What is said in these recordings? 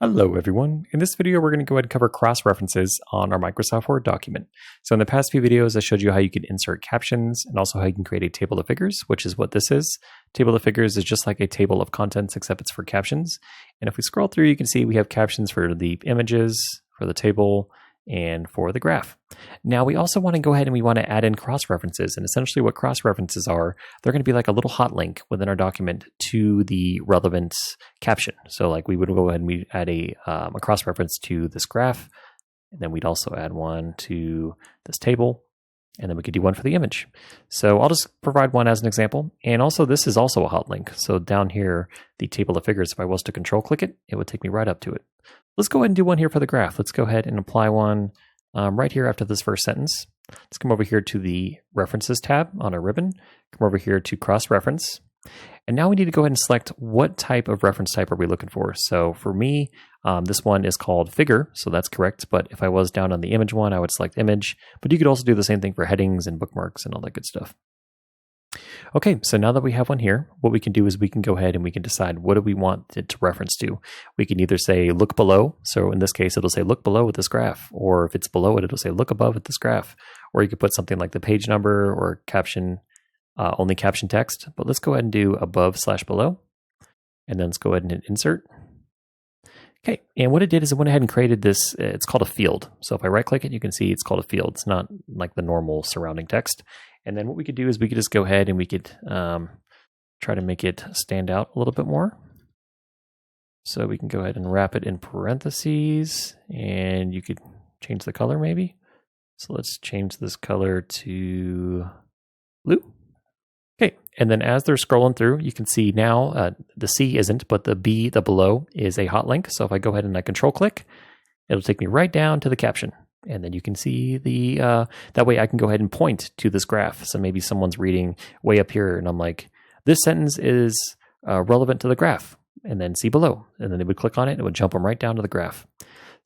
Hello everyone. In this video, we're going to go ahead and cover cross-references on our Microsoft Word document. So in the past few videos, I showed you how you can insert captions and also how you can create a table of figures, which is what this is. Table of figures is just like a table of contents, except it's for captions. And if we scroll through, you can see we have captions for the images, for the table, and for the graph. Now we also want to go ahead and we want to add in cross-references. And essentially what cross-references are, they're going to be like a little hot link within our document to the relevant caption. So like we would go ahead and we add a cross-reference to this graph, and then we'd also add one to this table, and then we could do one for the image. So I'll just provide one as an example. And also this is also a hot link. So down here, the table of figures, if I was to control click it, it would take me right up to it. Let's go ahead and do one here for the graph. Let's go ahead and apply one right here after this first sentence. Let's come over here to the References tab on our ribbon. Come over here to Cross-Reference. And now we need to go ahead and select what type of reference type are we looking for. So for me, this one is called Figure, so that's correct. But if I was down on the image one, I would select Image. But you could also do the same thing for headings and bookmarks and all that good stuff. Okay, so now that we have one here, what we can do is we can go ahead and we can decide what do we want it to reference to. We can either say look below, so in this case it'll say look below at this graph, or if it's below it, it'll say look above at this graph, or you could put something like the page number or caption, only caption text. But let's go ahead and do above/below, and then let's go ahead and hit insert. Okay, and what it did is it went ahead and created this, it's called a field. So if I right click it, you can see it's called a field. It's not like the normal surrounding text. And then what we could do is we could just go ahead and we could try to make it stand out a little bit more. So we can go ahead and wrap it in parentheses, and you could change the color maybe. So let's change this color to blue. Okay, and then as they're scrolling through, you can see now the C isn't, but the B, the below, is a hot link. So if I go ahead and I control click, it'll take me right down to the caption. And then you can see the, that way I can go ahead and point to this graph. So maybe someone's reading way up here and I'm like, this sentence is relevant to the graph, and then see below. And then they would click on it and it would jump them right down to the graph.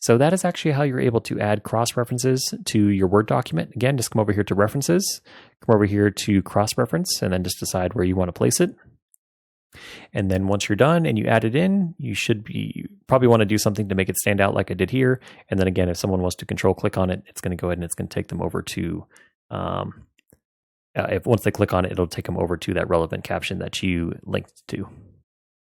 So that is actually how you're able to add cross-references to your Word document. Again, just come over here to References, come over here to Cross-Reference, and then just decide where you want to place it. And then once you're done and you add it in, you probably want to do something to make it stand out like I did here. And then again, if someone wants to control click on it, it's going to go ahead and it's going to take them over to, once they click on it, it'll take them over to that relevant caption that you linked to.